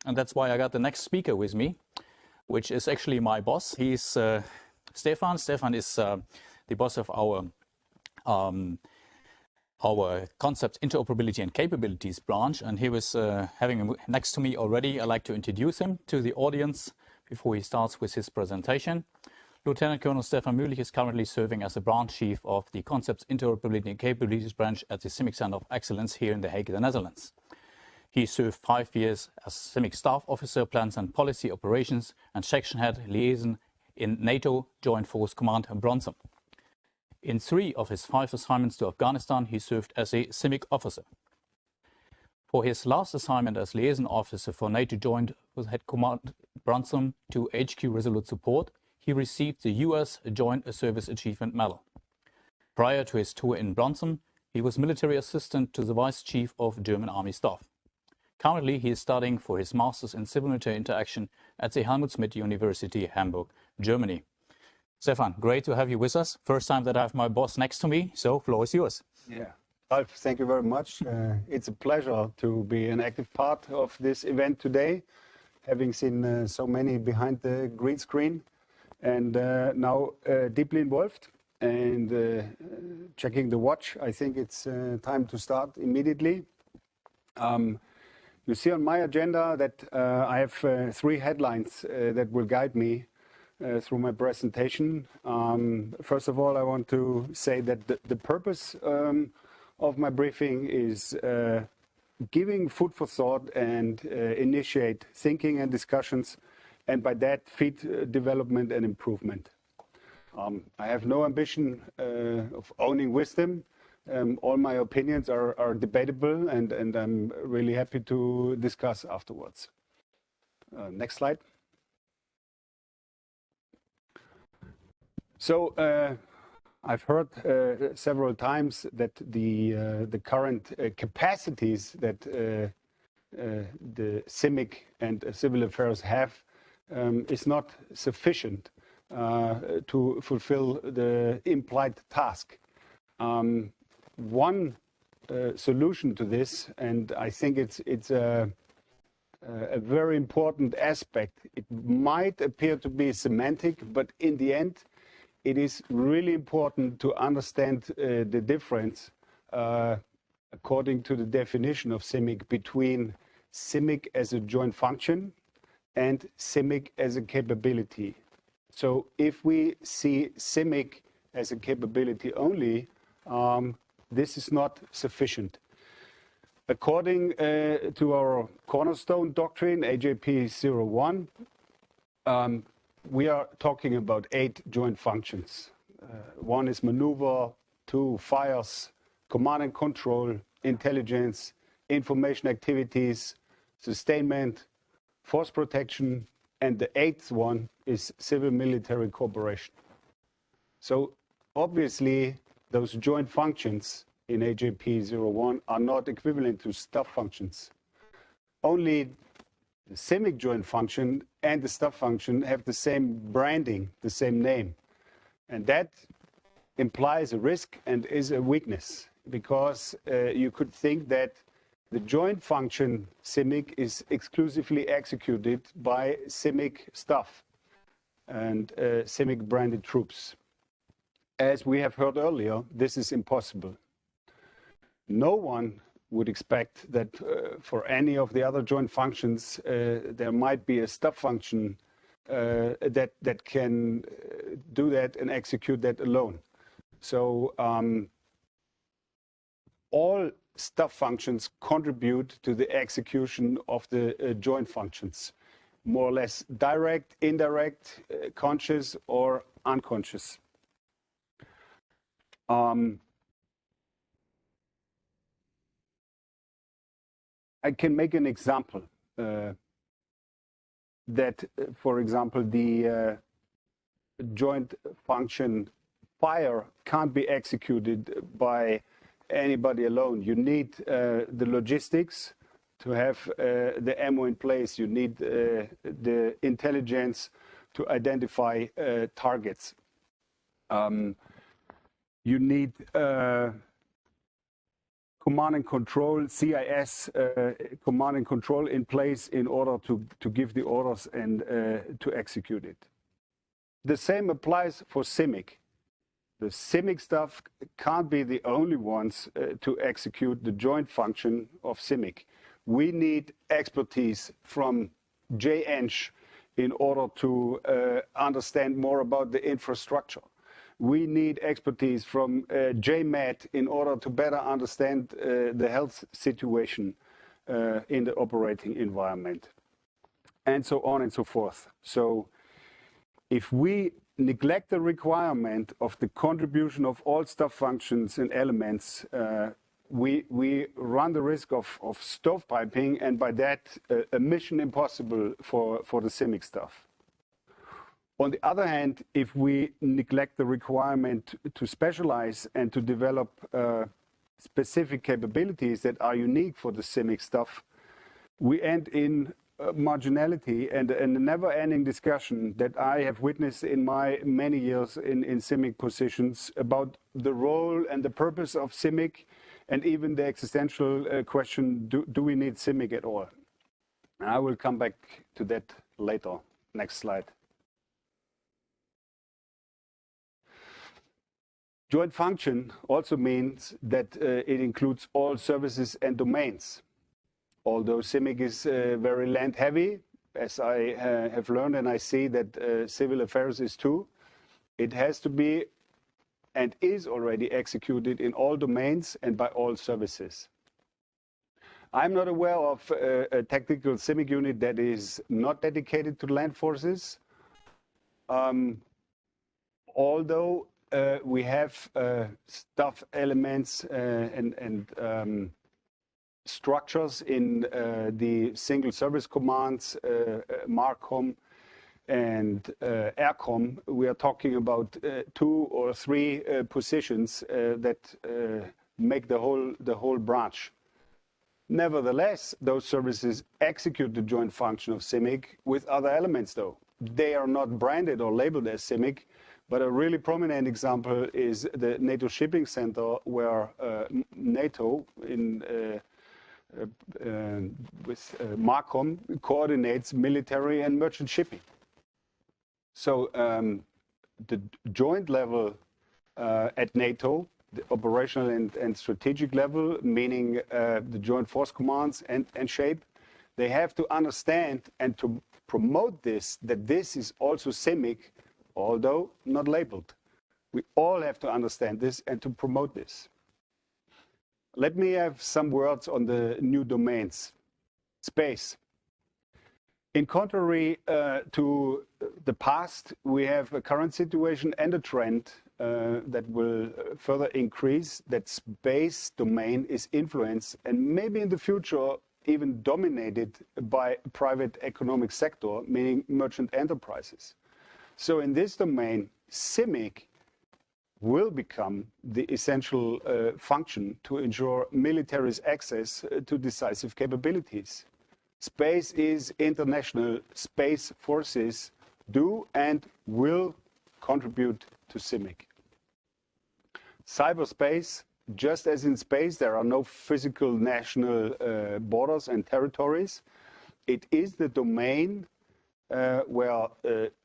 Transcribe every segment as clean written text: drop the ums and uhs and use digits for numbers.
and that's why I got the next speaker with me, which is actually my boss. He's Stefan. Stefan is the boss of our concepts, interoperability and capabilities branch, and he was having him next to me already. I'd like to introduce him to the audience before he starts with his presentation. Lieutenant Colonel Stefan Mühlich is currently serving as the branch chief of the concepts, interoperability and capabilities branch at the CIMIC Center of Excellence here in The Hague, the Netherlands. He served 5 years as CIMIC staff officer, plans and policy operations, and section head liaison in NATO Joint Force Command in Bronson. In 3 of his 5 assignments to Afghanistan, he served as a CIMIC officer. For his last assignment as liaison officer for NATO Joint Head Command Bronson to HQ Resolute Support, he received the US Joint Service Achievement Medal. Prior to his tour in Bronson, he was military assistant to the Vice Chief of German Army Staff. Currently, he is studying for his Masters in Civil Military Interaction at the Helmut Schmidt University, Hamburg, Germany. Stefan, great to have you with us. First time that I have my boss next to me, so floor is yours. Yeah, Ralf, thank you very much. It's a pleasure to be an active part of this event today, having seen so many behind the green screen, and now deeply involved and checking the watch. I think it's time to start immediately. You see on my agenda that I have 3 headlines that will guide me through my presentation. First of all, I want to say that the purpose of my briefing is giving food for thought and initiate thinking and discussions, and by that feed development and improvement. I have no ambition of owning wisdom. All my opinions are debatable, and I'm really happy to discuss afterwards. Next slide. So I've heard several times that the current capacities that the CIMIC and Civil Affairs have is not sufficient to fulfill the implied task. One solution to this, and I think it's a very important aspect. It might appear to be semantic, but in the end, it is really important to understand the difference, according to the definition of CIMIC, between CIMIC as a joint function and CIMIC as a capability. So if we see CIMIC as a capability only, this is not sufficient. According to our cornerstone doctrine, AJP 01, we are talking about 8 joint functions. 1 is maneuver, 2 fires, command and control, intelligence, information activities, sustainment, force protection, and the 8th one is civil-military cooperation. So obviously, those joint functions in AJP 01 are not equivalent to staff functions. Only the CIMIC joint function and the staff function have the same branding, the same name. And that implies a risk and is a weakness, because you could think that the joint function CIMIC is exclusively executed by CIMIC staff and CIMIC branded troops. As we have heard earlier, this is impossible. No one would expect that for any of the other joint functions, there might be a staff function that can do that and execute that alone. So all staff functions contribute to the execution of the joint functions, more or less direct, indirect, conscious or unconscious. I can make an example that, for example, the joint function fire can't be executed by anybody alone. You need the logistics to have the ammo in place. You need the intelligence to identify targets. You need command and control, CIS command and control in place in order to give the orders and to execute it. The same applies for CIMIC. The CIMIC staff can't be the only ones to execute the joint function of CIMIC. We need expertise from Eng in order to understand more about the infrastructure. We need expertise from JMAT in order to better understand the health situation in the operating environment, and so on and so forth. So if we neglect the requirement of the contribution of all staff functions and elements, we run the risk of stovepiping, and by that, a mission impossible for the CIMIC staff. On the other hand, if we neglect the requirement to specialize and to develop specific capabilities that are unique for the CIMIC staff, we end in marginality and a never-ending discussion that I have witnessed in my many years in CIMIC positions about the role and the purpose of CIMIC, and even the existential question, do we need CIMIC at all? And I will come back to that later. Next slide. Joint function also means that it includes all services and domains. Although CIMIC is very land heavy, as I have learned, and I see that civil affairs is too, it has to be and is already executed in all domains and by all services. I'm not aware of a technical CIMIC unit that is not dedicated to land forces, although we have staff elements and structures in the single service commands, MARCOM and AIRCOM. We are talking about 2 or 3 positions that make the whole branch. Nevertheless, those services execute the joint function of CIMIC with other elements, though. They are not branded or labeled as CIMIC, but a really prominent example is the NATO Shipping Center, where NATO with MARCOM coordinates military and merchant shipping. So the joint level at NATO, the operational and strategic level, meaning the joint force commands and SHAPE, they have to understand and to promote this, that this is also CIMIC, although not labeled. We all have to understand this and to promote this. Let me have some words on the new domains. Space. In contrary to the past, we have a current situation and a trend that will further increase, that space domain is influenced and maybe in the future even dominated by private economic sector, meaning merchant enterprises. So in this domain, CIMIC will become the essential function to ensure military's access to decisive capabilities. Space is international. Space forces do and will contribute to CIMIC. Cyberspace, just as in space, there are no physical national borders and territories. It is the domain where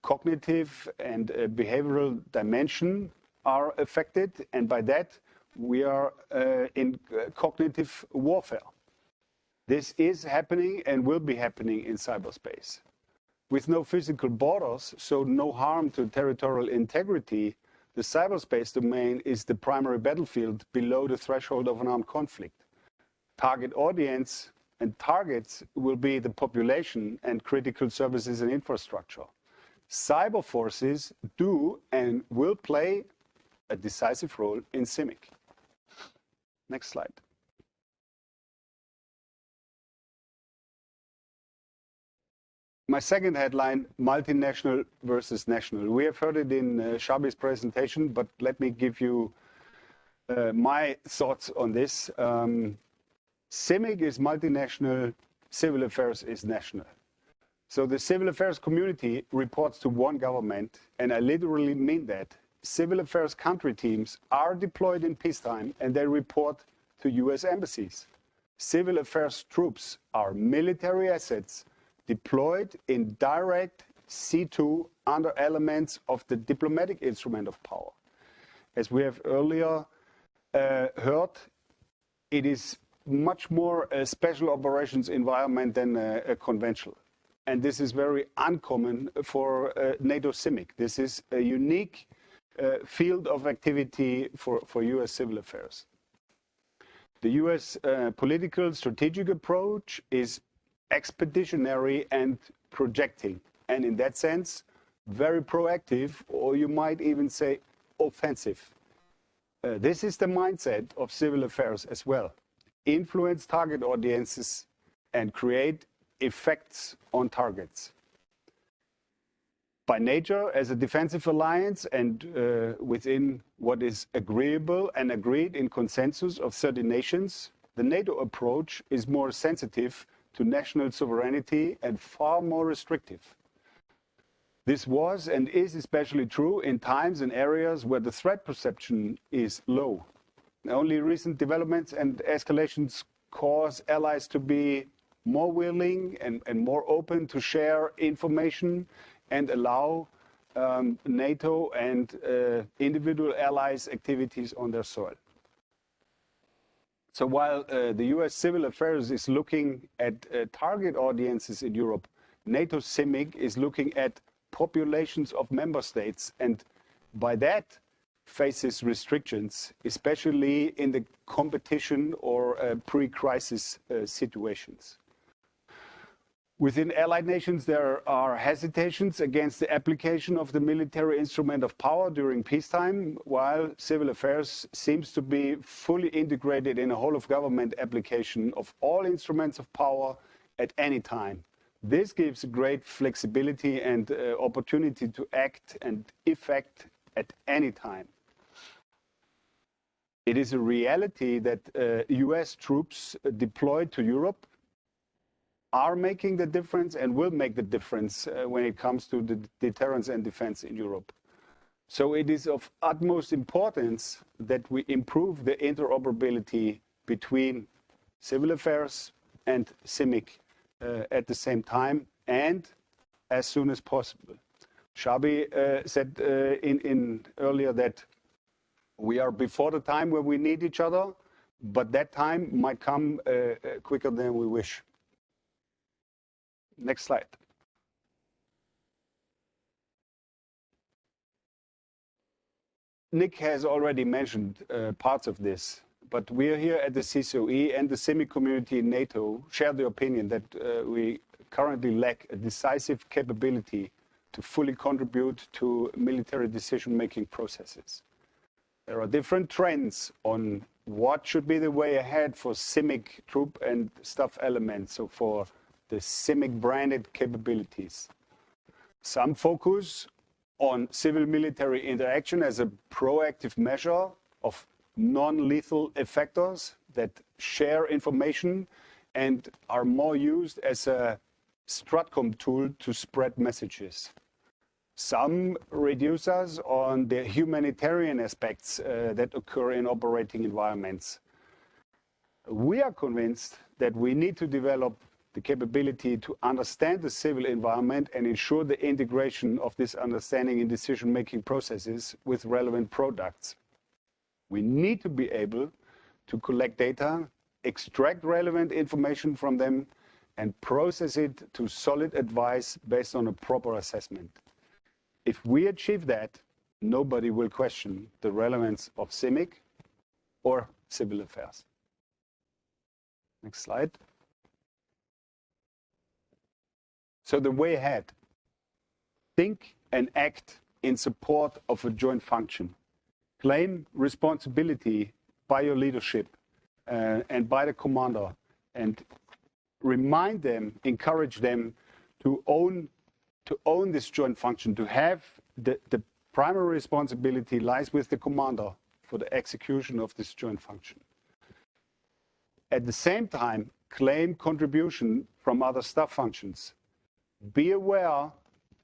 cognitive and behavioral dimension are affected, and by that we are in cognitive warfare. This is happening and will be happening in cyberspace. With no physical borders, so no harm to territorial integrity, the cyberspace domain is the primary battlefield below the threshold of an armed conflict. Target audience and targets will be the population and critical services and infrastructure. Cyber forces do and will play a decisive role in CIMIC. Next slide. My second headline, multinational versus national. We have heard it in Xabi's presentation, but let me give you my thoughts on this. CIMIC is multinational, civil affairs is national. So the civil affairs community reports to one government, and I literally mean that. Civil affairs country teams are deployed in peacetime, and they report to US embassies. Civil affairs troops are military assets deployed in direct C2 under elements of the diplomatic instrument of power. As we have earlier heard, it is much more a special operations environment than a conventional. And this is very uncommon for NATO CIMIC. This is a unique field of activity for US civil affairs. The US political strategic approach is expeditionary and projecting, and in that sense, very proactive, or you might even say offensive. This is the mindset of civil affairs as well. Influence target audiences and create effects on targets. By nature, as a defensive alliance and within what is agreeable and agreed in consensus of 30 nations, the NATO approach is more sensitive to national sovereignty and far more restrictive. This was and is especially true in times and areas where the threat perception is low. Only recent developments and escalations cause allies to be more willing and more open to share information and allow NATO and individual allies' activities on their soil. So while the US civil affairs is looking at target audiences in Europe, NATO CIMIC is looking at populations of member states, and by that faces restrictions, especially in the competition or pre-crisis situations. Within allied nations, there are hesitations against the application of the military instrument of power during peacetime, while civil affairs seems to be fully integrated in a whole-of-government application of all instruments of power at any time. This gives great flexibility and opportunity to act and effect at any time. It is a reality that US troops deployed to Europe are making the difference and will make the difference when it comes to the deterrence and defense in Europe. So it is of utmost importance that we improve the interoperability between civil affairs and CIMIC at the same time and as soon as possible. Shabi said in earlier that we are before the time where we need each other, but that time might come quicker than we wish. Next slide. Nick has already mentioned parts of this, but we are here at the CCOE and the CIMIC community in NATO share the opinion that we currently lack a decisive capability to fully contribute to military decision-making processes. There are different trends on what should be the way ahead for CIMIC troop and staff elements, so for the CIMIC branded capabilities. Some focus on civil-military interaction as a proactive measure of non-lethal effectors that share information and are more used as a STRATCOM tool to spread messages. Some reduce us on the humanitarian aspects that occur in operating environments. We are convinced that we need to develop the capability to understand the civil environment and ensure the integration of this understanding in decision-making processes with relevant products. We need to be able to collect data, extract relevant information from them, and process it to solid advice based on a proper assessment. If we achieve that, nobody will question the relevance of CIMIC or civil affairs. Next slide. So the way ahead: think and act in support of a joint function. Claim responsibility by your leadership and by the commander, and remind them, encourage them to own this joint function, to have the primary responsibility lies with the commander for the execution of this joint function. At the same time, claim contribution from other staff functions. Be aware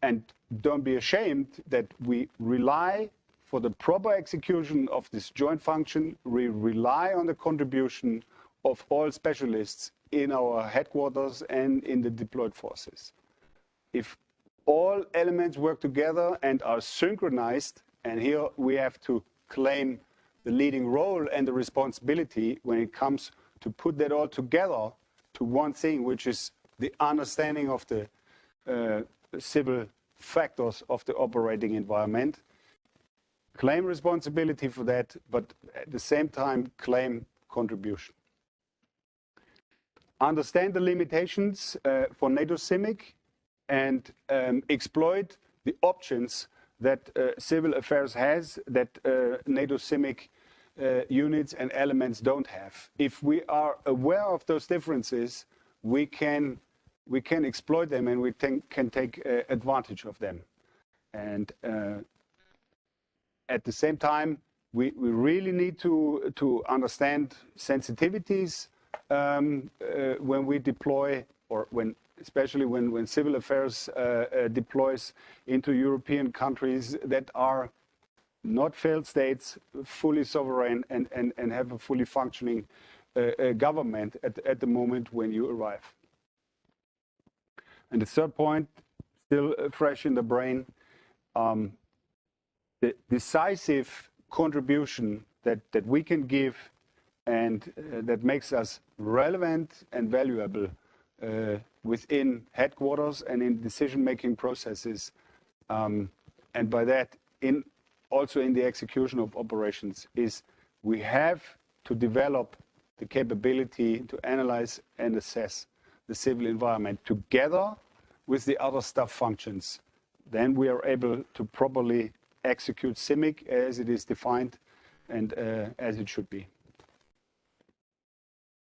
and don't be ashamed that we rely for the proper execution of this joint function, we rely on the contribution of all specialists in our headquarters and in the deployed forces. If all elements work together and are synchronized, and here we have to claim the leading role and the responsibility when it comes to put that all together to one thing, which is the understanding of the civil factors of the operating environment. Claim responsibility for that, but at the same time claim contribution. Understand the limitations for NATO CIMIC and exploit the options that civil affairs has that NATO CIMIC units and elements don't have. If we are aware of those differences, we can exploit them and we can take advantage of them. And at the same time, we really need to understand sensitivities when we deploy, or especially when civil affairs deploys into European countries that are not failed states, fully sovereign, and have a fully functioning government at the moment when you arrive. And the third point, still fresh in the brain, the decisive contribution that we can give and that makes us relevant and valuable within headquarters and in decision-making processes, and by that also in the execution of operations, is we have to develop the capability to analyze and assess the civil environment together with the other staff functions. Then we are able to properly execute CIMIC as it is defined and as it should be.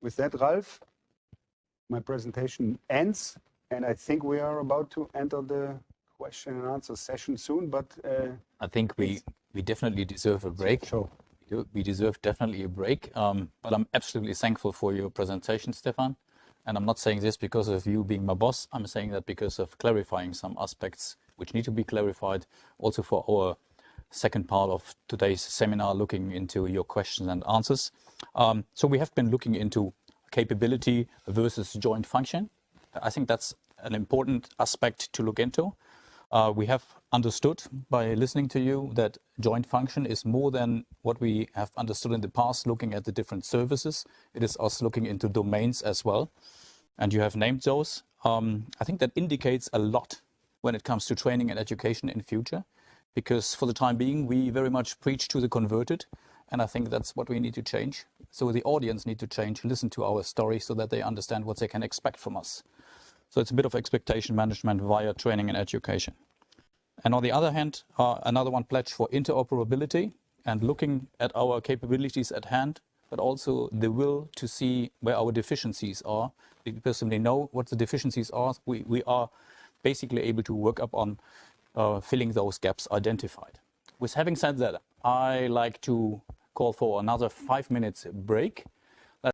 With that, Ralf, my presentation ends, and I think we are about to enter the question and answer session soon, but I think we definitely deserve a break. Sure. We deserve definitely a break, but I'm absolutely thankful for your presentation, Stefan. And I'm not saying this because of you being my boss. I'm saying that because of clarifying some aspects which need to be clarified, also for our second part of today's seminar, looking into your questions and answers. So we have been looking into capability versus joint function. I think that's an important aspect to look into. We have understood by listening to you that joint function is more than what we have understood in the past, looking at the different services. It is us looking into domains as well. And you have named those. I think that indicates a lot when it comes to training and education in future, because for the time being, we very much preach to the converted. And I think that's what we need to change. So the audience need to change, listen to our story so that they understand what they can expect from us. So it's a bit of expectation management via training and education. And on the other hand, another one, pledge for interoperability and looking at our capabilities at hand, but also the will to see where our deficiencies are. We personally know what the deficiencies are. We are basically able to work up on filling those gaps identified. With having said that, I like to call for another 5 minutes break.